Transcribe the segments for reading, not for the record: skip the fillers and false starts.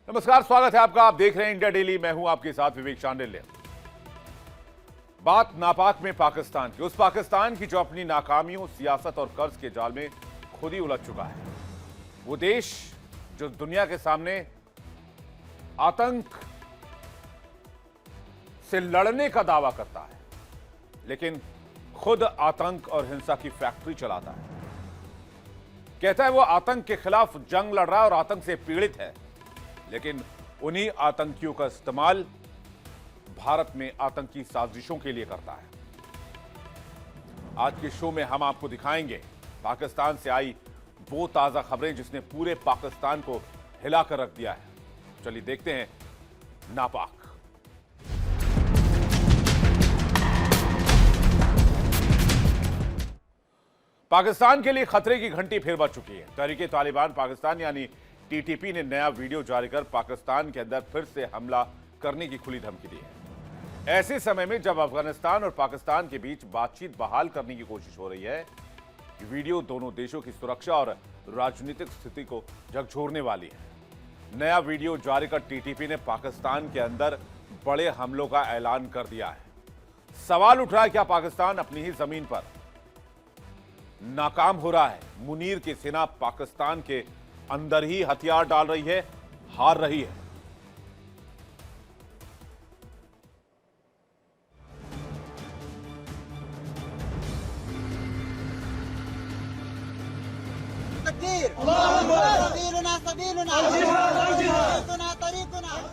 नमस्कार, स्वागत है आपका। आप देख रहे हैं इंडिया डेली। मैं हूं आपके साथ विवेक शांडिल्य। बात नापाक में पाकिस्तान की, उस पाकिस्तान की जो अपनी नाकामियों, सियासत और कर्ज के जाल में खुद ही उलझ चुका है। वो देश जो दुनिया के सामने आतंक से लड़ने का दावा करता है, लेकिन खुद आतंक और हिंसा की फैक्ट्री चलाता है। कहता है वो आतंक के खिलाफ जंग लड़ रहा है और आतंक से पीड़ित है, लेकिन उन्हीं आतंकियों का इस्तेमाल भारत में आतंकी साजिशों के लिए करता है। आज के शो में हम आपको दिखाएंगे पाकिस्तान से आई वो ताजा खबरें जिसने पूरे पाकिस्तान को हिलाकर रख दिया है। चलिए देखते हैं नापाक। पाकिस्तान के लिए खतरे की घंटी फिर बज चुकी है। तहरीके तालिबान पाकिस्तान यानी टीटीपी ने नया वीडियो जारी कर पाकिस्तान के अंदर फिर से हमला करने की खुली धमकी दी है। ऐसे समय में जब अफगानिस्तान और पाकिस्तान के बीच बातचीत बहाल करने की कोशिश हो रही है, ये वीडियो दोनों देशों की सुरक्षा और राजनीतिक स्थिति को झकझोरने वाली है। नया वीडियो जारी कर टीटीपी ने पाकिस्तान के अंदर बड़े हमलों का ऐलान कर दिया है। सवाल उठ रहा है, क्या पाकिस्तान अपनी ही जमीन पर नाकाम हो रहा है? मुनीर की सेना पाकिस्तान के अंदर ही हथियार डाल रही है, हार रही है। तकबीर, सबीलुना सबीलुना, तरीकुना तरीकुना।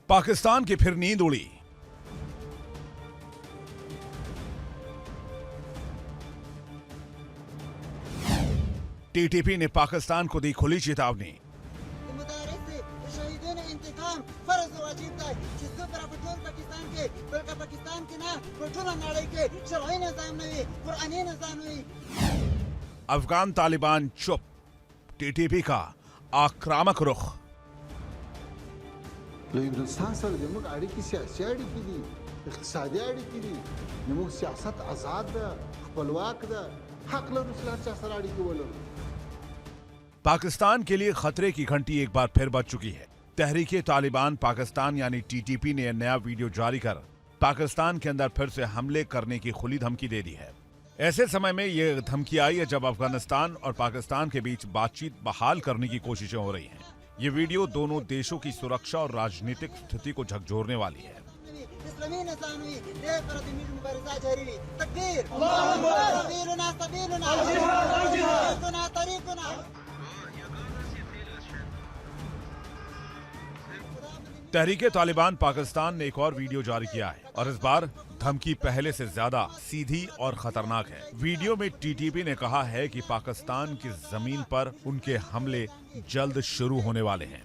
पाकिस्तान की फिर नींद उड़ी। टीटीपी ने पाकिस्तान को दी खुली चेतावनी। अफगान तालिबान चुप, टीटीपी का आक्रामक रुख। हिंदुस्तान सर जमुक अड़की सियासी अड़की दी, इक्तिसादी अड़की दी, जमुक सियासत आजाद दा, खपलवाक दा, हक लरुसला चासर अड़की बोलो। पाकिस्तान के लिए खतरे की घंटी एक बार फिर बज चुकी है। तहरीके तालिबान पाकिस्तान यानी टीटीपी ने नया वीडियो जारी कर पाकिस्तान के अंदर फिर से हमले करने की खुली धमकी दे दी है। ऐसे समय में यह धमकी आई है जब अफगानिस्तान और पाकिस्तान के बीच बातचीत बहाल करने की कोशिशें हो रही हैं। ये वीडियो दोनों देशों की सुरक्षा और राजनीतिक स्थिति को झकझोरने वाली है। तहरीके तालिबान पाकिस्तान ने एक और वीडियो जारी किया है और इस बार धमकी पहले से ज्यादा सीधी और खतरनाक है। वीडियो में टीटीपी ने कहा है कि पाकिस्तान की जमीन पर उनके हमले जल्द शुरू होने वाले हैं।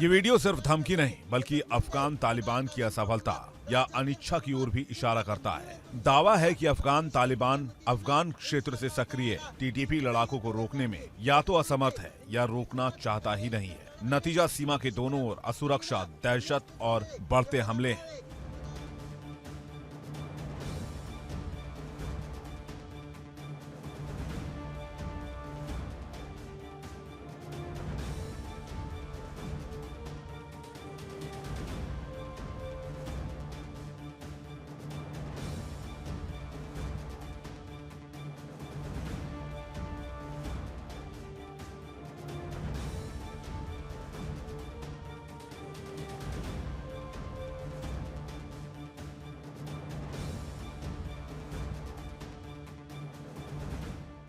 ये वीडियो सिर्फ धमकी नहीं बल्कि अफगान तालिबान की असफलता या अनिच्छा की ओर भी इशारा करता है। दावा है कि अफगान तालिबान अफगान क्षेत्र से सक्रिय टीटीपी लड़ाकों को रोकने में या तो असमर्थ है या रोकना चाहता ही नहीं है। नतीजा सीमा के दोनों ओर असुरक्षा, दहशत और बढ़ते हमले हैं।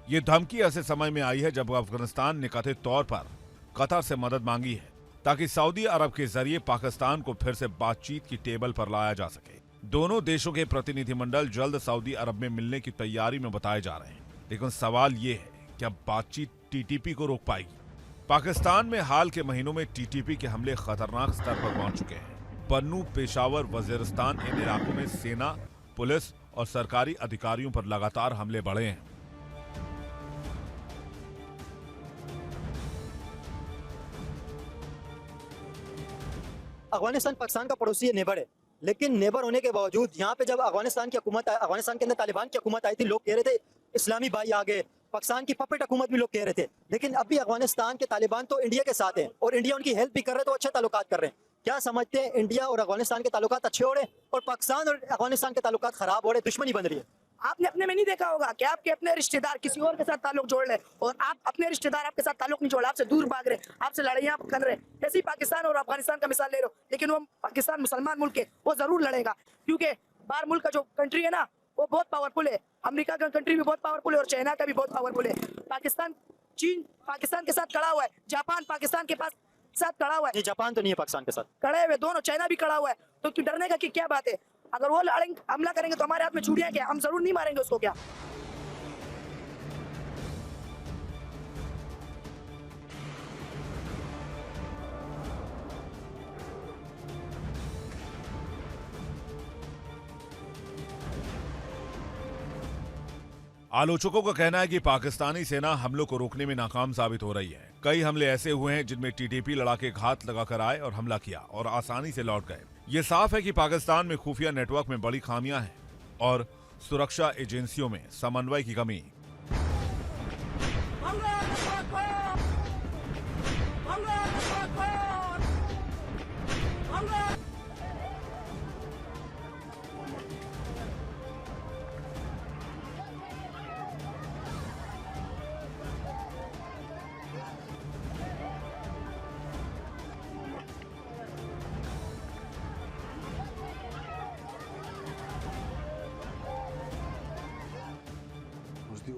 ये धमकी ऐसे समय में आई है जब अफगानिस्तान ने कथित तौर पर कतर से मदद मांगी है ताकि सऊदी अरब के जरिए पाकिस्तान को फिर से बातचीत की टेबल पर लाया जा सके। दोनों देशों के प्रतिनिधिमंडल जल्द सऊदी अरब में मिलने की तैयारी में बताए जा रहे हैं, लेकिन सवाल ये है कि अब बातचीत टीटीपी को रोक पाएगी। पाकिस्तान में हाल के महीनों में टीटीपी के हमले खतरनाक स्तर पर पहुंच चुके हैं। पन्नू, पेशावर, वजीरिस्तान इन इलाकों में सेना, पुलिस और सरकारी अधिकारियों पर लगातार हमले बढ़े हैं। अफगानिस्तान पाकिस्तान का पड़ोसी नेबर है, लेकिन नेबर होने के बावजूद यहाँ पे जब अफगानिस्तान के अंदर तालिबान की हुकूमत आई थी, लोग कह रहे थे इस्लामी भाई आ गए, पाकिस्तान की पपेट हुकूमत भी लोग कह रहे थे। लेकिन अभी अफगानिस्तान के तालिबान तो इंडिया के साथ हैं और इंडिया उनकी हेल्प भी कर रहे हैं, तो अच्छे ताल्लुकात कर रहे हैं। क्या समझते हैं, इंडिया और अफगानिस्तान के ताल्लुकात अच्छे हो रहे हैं और पाकिस्तान और अफगानिस्तान के ताल्लुकात खराब हो रहे, दुश्मनी बन रही है? आपने अपने में नहीं देखा होगा कि आपके अपने रिश्तेदार किसी और के साथ ताल्लुक जोड़ ले और आप अपने रिश्तेदार आपके साथ ताल्लुक नहीं जोड़, आपसे दूर भाग रहे, आपसे लड़ाइयां कर रहे। ऐसे ही पाकिस्तान और अफगानिस्तान का मिसाल ले लो, लेकिन वो पाकिस्तान मुसलमान मुल्क है, वो जरूर लड़ेगा क्योंकि बाहर मुल्क का जो कंट्री है ना वो बहुत पावरफुल है। अमेरिका का कंट्री भी बहुत पावरफुल है और चाइना का भी बहुत पावरफुल है। पाकिस्तान, चीन पाकिस्तान के साथ खड़ा हुआ है, जापान पाकिस्तान के पास साथ खड़ा हुआ है। जापान तो नहीं है पाकिस्तान के साथ खड़े हुए दोनों, चाइना भी खड़ा हुआ है, तो डरने का क्या बात है? अगर वो लड़ेंगे, हमला करेंगे तो हमारे हाथ में छुड़ियां क्या, हम जरूर नहीं मारेंगे उसको क्या? आलोचकों का कहना है कि पाकिस्तानी सेना हमलों को रोकने में नाकाम साबित हो रही है। कई हमले ऐसे हुए हैं जिनमें टीटीपी लड़ाके घात लगाकर आए और हमला किया और आसानी से लौट गए। ये साफ है कि पाकिस्तान में खुफिया नेटवर्क में बड़ी खामियां हैं और सुरक्षा एजेंसियों में समन्वय की कमी।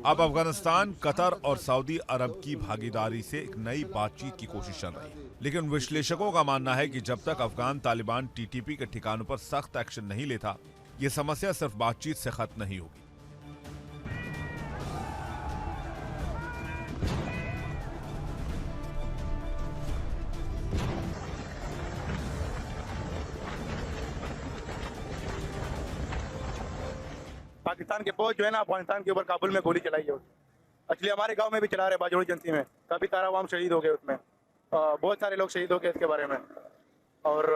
अब अफगानिस्तान, कतर और सऊदी अरब की भागीदारी से एक नई बातचीत की कोशिश चल रही है, लेकिन विश्लेषकों का मानना है कि जब तक अफगान तालिबान टीटीपी के ठिकानों पर सख्त एक्शन नहीं लेता, ये समस्या सिर्फ बातचीत से खत्म नहीं होगी। पाकिस्तान के फौज जो है ना अफगानिस्तान के ऊपर काबुल में गोली चलाई है। एक्चुअली हमारे गांव में भी चला रहे बाजोड़ी एजेंसी में, काफ़ी सारा अवाम शहीद हो गए उसमें, बहुत सारे लोग शहीद हो गए इसके बारे में। और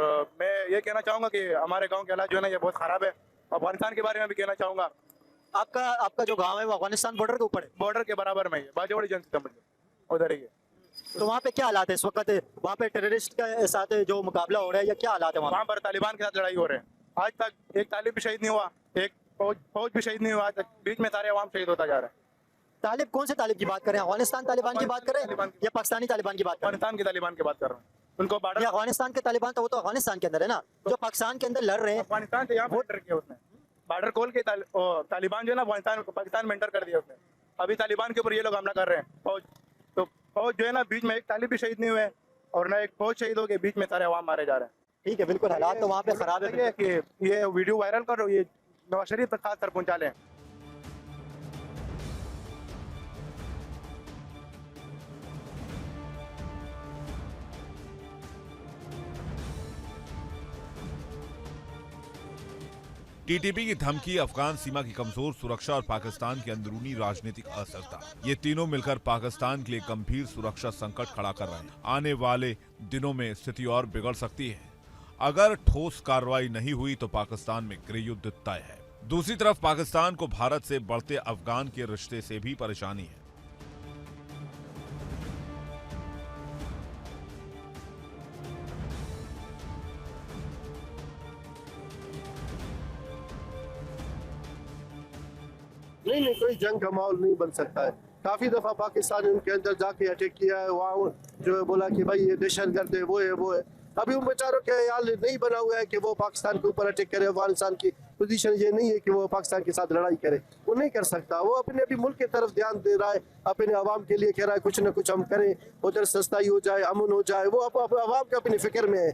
मैं ये कहना चाहूँगा कि हमारे गांव के हालात जो है ना ये बहुत ख़राब है। अफगानिस्तान के बारे में भी कहना चाहूँगा। आपका जो गाँव है वो अफगानिस्तान बॉर्डर के ऊपर है? बॉर्डर के बराबर में ही बाजोड़ी एजेंसी समझ लो, उधर ही है। तो वहाँ पे क्या हालात है इस वक्त? वहाँ पे टेररिस्ट के साथ जो मुकाबला हो रहा है या क्या हालात है वहाँ पर? तालिबान के साथ लड़ाई हो रहे हैं। आज तक एक तालिब भी शहीद नहीं हुआ, एक फौज भी शहीद नहीं हुआ, आज तक बीच में सारे अवाम शहीद होता जा रहा है। तालिब कौन से तालिब की बात करें? अफगानिस्तान तालिबान की बात करें या पाकिस्तानी तालिबान की बात करें? अफगानिस्तान के तालिबान की बात कर रहा हूँ। उनको बॉर्डर, अफगानिस्तान के तालिबान तो वो तो अफगानिस्तान के अंदर है ना, जो पाकिस्तान के अंदर लड़ रहे हैं। अफगानिस्तान से यहाँ बॉर्डर किया उसने, बॉर्डर खोल के तालिबान जो है ना अफगानिस्तान पाकिस्तान में एंटर कर दिया उसने। अभी तालिबान के ऊपर ये लोग हमला कर रहे हैं। फौज तो फौज जो है ना बीच में एक तालिब भी शहीद नहीं हुए और ना एक फौज शहीद हो गए, बीच में सारे अवाम मारे जा रहे हैं। ठीक है, बिल्कुल हालात तो वहाँ पे खराब है कि ये वीडियो वायरल करो, ये नवाज शरीफ तक खास कर पहुँचा लें। टीटीपी की धमकी, अफगान सीमा की कमजोर सुरक्षा और पाकिस्तान की अंदरूनी राजनीतिक अस्थिरता, ये तीनों मिलकर पाकिस्तान के लिए गंभीर सुरक्षा संकट खड़ा कर रहे हैं। आने वाले दिनों में स्थिति और बिगड़ सकती है। अगर ठोस कार्रवाई नहीं हुई तो पाकिस्तान में गृहयुद्ध तय है। दूसरी तरफ पाकिस्तान को भारत से बढ़ते अफगान के रिश्ते से भी परेशानी है। नहीं, कोई जंग का माहौल नहीं बन सकता है। काफी दफा पाकिस्तान ने उनके अंदर जाके अटैक किया है, वहाँ जो है बोला कि भाई ये दहशतगर्द है, वो है। अभी उन बेचारों के हाल नहीं बना हुआ है कि वो पाकिस्तान के ऊपर अटैक करे, अफगानिस्तान की पोजीशन ये नहीं है कि वो पाकिस्तान के साथ लड़ाई करे, वो नहीं कर सकता। वो अपने अभी मुल्क की तरफ ध्यान दे रहा है, अपने आवाम के लिए कह रहा है कुछ ना कुछ हम करें, उधर सस्ताई हो जाए, अमन हो जाए। वो आवाम के अपनी फिक्र में है।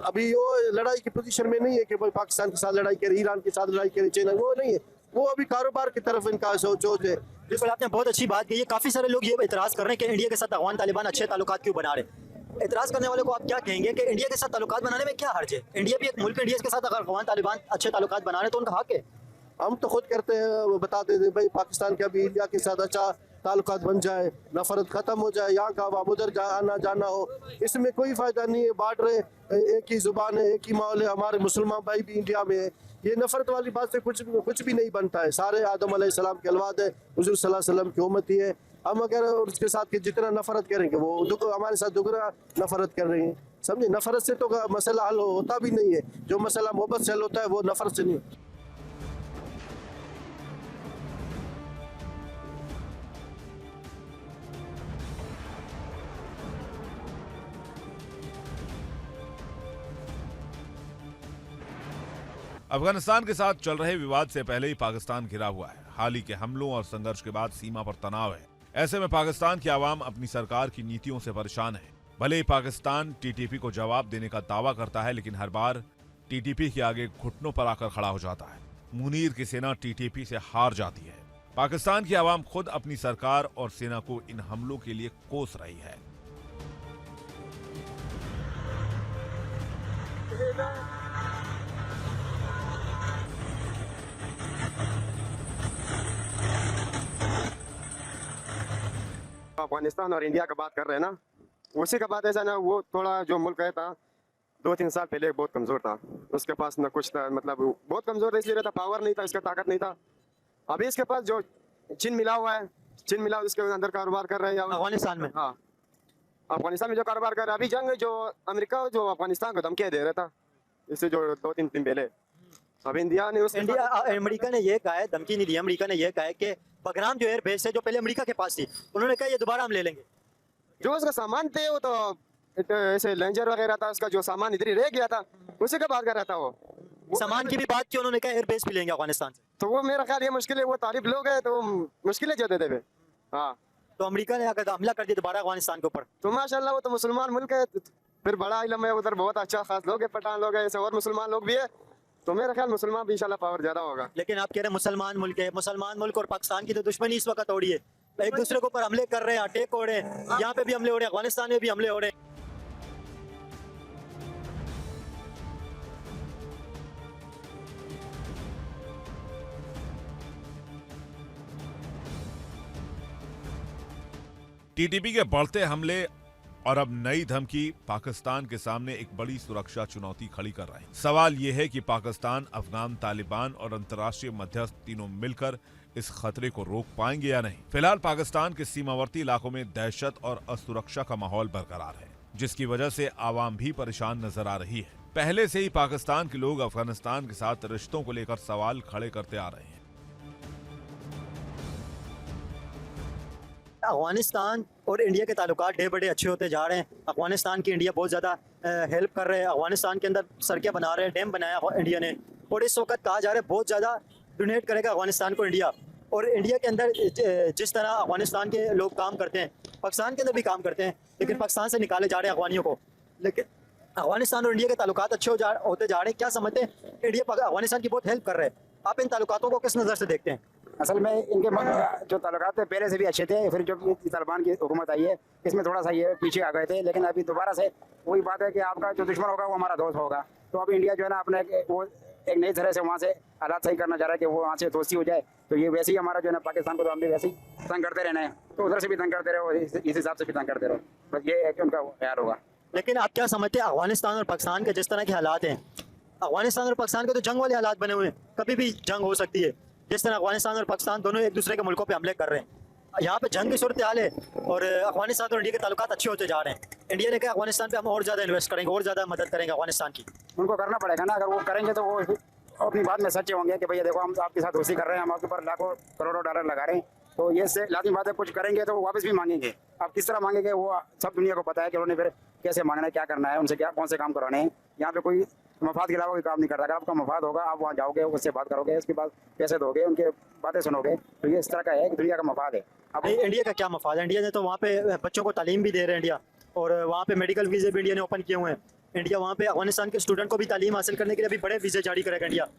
अभी वो लड़ाई की पोजीशन में नहीं है कि भाई पाकिस्तान के साथ लड़ाई करे, ईरान के साथ लड़ाई करे, चाइना, वो नहीं है। वो अभी कारोबार की तरफ इनका सोच है। बिल्कुल, आपने बहुत अच्छी बात कही है। काफ़ी सारे लोग ये इतराज़ कर रहे हैं कि इंडिया के साथ अफगान तालिबान अच्छे ताल्लुकात क्यों बना रहे। इतराज़ करने वाले को आप क्या कहेंगे कि इंडिया के साथ ताल्लुकात बनाने में क्या हर्ज है? इंडिया भी एक मुल्क है, इंडिया के साथ अगर अफगान तालिबान अच्छे ताल्लुकात बना रहे तो उनका हक है। हम तो खुद करते हैं, बताते थे भाई पाकिस्तान का भी इंडिया के साथ अच्छा ताल्लुकात बन जाए, नफरत खत्म हो जाए, यहाँ का आवाम उधर आना जाना हो, इसमें कोई फायदा नहीं है। बांट रहे, एक ही जुबान है, एक ही माहौल है, हमारे मुसलमान भाई भी इंडिया में है। ये नफरत वाली बात से कुछ भी नहीं बनता है। सारे आदम अलैहिस्सलाम के औलाद है, हुजूर सल्लल्लाहु अलैहि वसल्लम की उम्मत ही है। हम अगर उसके साथ के जितना नफरत करेंगे वो हमारे साथ दुगना नफरत कर रहे हैं। समझे, नफरत से तो मसला हल होता भी नहीं है। जो मसला मोहब्बत से हल होता है वो नफरत से नहीं। अफगानिस्तान के साथ चल रहे विवाद से पहले ही पाकिस्तान घिरा हुआ है। हाल ही के हमलों और संघर्ष के बाद सीमा पर तनाव है। ऐसे में पाकिस्तान की आवाम अपनी सरकार की नीतियों से परेशान है। भले ही पाकिस्तान टीटीपी को जवाब देने का दावा करता है, लेकिन हर बार टीटीपी के आगे घुटनों पर आकर खड़ा हो जाता है। मुनीर की सेना टीटीपी से हार जाती है। पाकिस्तान की आवाम खुद अपनी सरकार और सेना को इन हमलों के लिए कोस रही है। अफगानिस्तान और इंडिया का बात कर रहे हैं ना, उसी का बात ऐसा ना, वो थोड़ा जो मुल्क है था 2-3 साल पहले बहुत कमज़ोर था। उसके पास ना कुछ था, मतलब बहुत कमज़ोर था, इसलिए रहता, पावर नहीं था, इसका ताकत नहीं था। अभी इसके पास जो चीन मिला हुआ है, चीन मिला उसके अंदर कारोबार कर रहे हैं अफगानिस्तान में। हाँ, अफगानिस्तान में जो कारोबार कर रहे हैं। अभी जंग जो अमेरिका जो अफगानिस्तान को धमकियाँ दे रहा था, इससे जो 2-3 दिन पहले अभी अमेरिका ने ये कहा है, धमकी नहीं दी, अमेरिका ने ये कहा है कि बगराम जो एयरबेस है जो पहले अमेरिका के पास थी, उन्होंने कहा ये दोबारा हम ले लेंगे। जो उसका सामान थे वो तो ऐसे लेंजर वगैरह था, उसका जो सामान इधर ही रह गया था, उसी का बात कर रहा था। वो सामान की भी बात की, उन्होंने कहा एयरबेस भी लेंगे अफगानिस्तान से। तो वो मेरा ख्याल ये मुश्किल है, वो तालिब लोग हैं तो मुश्किलें जो देते थे। हाँ, तो अमेरिका ने अगर हमला कर दिया दोबारा अफगानिस्तान के ऊपर, तो माशाल्लाह वो तो मुसलमान मुल्क है, फिर बड़ा इलम है उधर, बहुत अच्छा खास लोग है, पठान लोग है, ऐसे और मुसलमान लोग भी है, तो मेरा ख्याल मुसलमान भी इंशाल्लाह पावर ज्यादा होगा। लेकिन आप कह रहे हैं मुसलमान मुल्क है, मुसलमान मुल्क और पाकिस्तान की तो दुश्मनी इस वक्त हो रही है, एक दूसरे के ऊपर हमले कर रहे हैं, अटैक हो रहे हैं, यहाँ पे भी हमले हो रहे हैं, अफगानिस्तान में भी हमले हो रहे हैं। टीटीपी के बढ़ते हमले और अब नई धमकी पाकिस्तान के सामने एक बड़ी सुरक्षा चुनौती खड़ी कर रहे हैं। सवाल यह है कि पाकिस्तान, अफगान तालिबान और अंतर्राष्ट्रीय मध्यस्थ तीनों मिलकर इस खतरे को रोक पाएंगे या नहीं। फिलहाल पाकिस्तान के सीमावर्ती इलाकों में दहशत और असुरक्षा का माहौल बरकरार है, जिसकी वजह से आवाम भी परेशान नजर आ रही है। पहले से ही पाकिस्तान के लोग अफगानिस्तान के साथ रिश्तों को लेकर सवाल खड़े करते आ रहे हैं। अफगानिस्तान और इंडिया के ताल्लुकात डे बड़े अच्छे होते जा रहे हैं। अफगानिस्तान की इंडिया बहुत ज़्यादा हेल्प कर रहे हैं। अफगानिस्तान के अंदर सड़कें बना रहे हैं, डैम बनाया इंडिया ने, और इस वक्त कहा जा रहा है बहुत ज़्यादा डोनेट करेगा अफगानिस्तान को इंडिया। और इंडिया के अंदर जिस तरह अफगानिस्तान के लोग काम करते हैं, पाकिस्तान के अंदर भी काम करते हैं, लेकिन पाकिस्तान से निकाले जा रहे हैं अफगानियों को। लेकिन अफगानिस्तान और इंडिया के ताल्लुकात अच्छे होते जा रहे हैं। क्या समझते हैं, इंडिया अफगानिस्तान की बहुत हेल्प कर रहे हैं। आप इन ताल्लुकातों को किस नज़र से देखते हैं? असल में इनके जो ताल्लुकात थे पहले से भी अच्छे थे, फिर जो तालिबान की हुकूमत आई है इसमें थोड़ा सा ये पीछे आ गए थे, लेकिन अभी दोबारा से वही बात है कि आपका जो दुश्मन होगा वो हमारा दोस्त होगा। तो अब इंडिया जो है ना अपने वो एक नई तरह से वहाँ से हालात सही करना चाह रहा है कि वो वहाँ से दोस्ती हो जाए। तो ये वैसे ही हमारा जो है ना पाकिस्तान को तो हम भी वैसे ही तंग करते रहना है, तो उधर से भी तंग करते रहो, इस हिसाब से भी तंग करते रहो, बस ये है कि उनका प्यार होगा। लेकिन आप क्या समझते हैं, अफगानिस्तान और पाकिस्तान के जिस तरह के हालात हैं, अफगानिस्तान और पाकिस्तान के तो जंग वाले हालात बने हुए हैं, कभी भी जंग हो सकती है। जिस तरह अफगानिस्तान और पाकिस्तान दोनों एक दूसरे के मुल्कों पे हमले कर रहे हैं, यहाँ पे जंग की सूरत हाल है, और अफगानिस्तान और इंडिया के ताल्लुकात अच्छे होते जा रहे हैं। इंडिया ने कहा अफगानिस्तान पे हम और ज़्यादा इन्वेस्ट करेंगे, और ज़्यादा मदद करेंगे अफगानिस्तान की। उनको करना पड़ेगा ना, अगर वो करेंगे तो वो अपनी बात में सच्चे होंगे कि भैया देखो हम आपके साथ दोस्ती कर रहे हैं, हम आपके ऊपर लाखों करोड़ों डॉलर लगा रहे हैं, तो ये से लाजिम बात है, कुछ करेंगे तो वापस भी मांगेंगे। अब किस तरह मांगेंगे वो सब दुनिया को पता है कि उन्होंने फिर कैसे मांगना है, क्या करना है, उनसे क्या कौन से काम कराने हैं। यहाँ पे कोई मफाद के अलावा कोई काम नहीं करता। अगर आपका मफाद होगा आप वहाँ जाओगे, उससे बात करोगे, उसके बाद पैसे दोगे, उनके बातें सुनोगे, तो ये इस तरह का है कि दुनिया का मफाद है। अब इंडिया का क्या मफाद है? इंडिया ने तो वहाँ पे बच्चों को तालीम भी दे रहे हैं इंडिया, और वहाँ पे मेडिकल वीज़े भी इंडिया ने ओपन किए हुए हैं। इंडिया वहाँ पे अफगानिस्तान के स्टूडेंट को भी तालीम हासिल करने के लिए अभी बड़े वीज़े जारी करेगा इंडिया।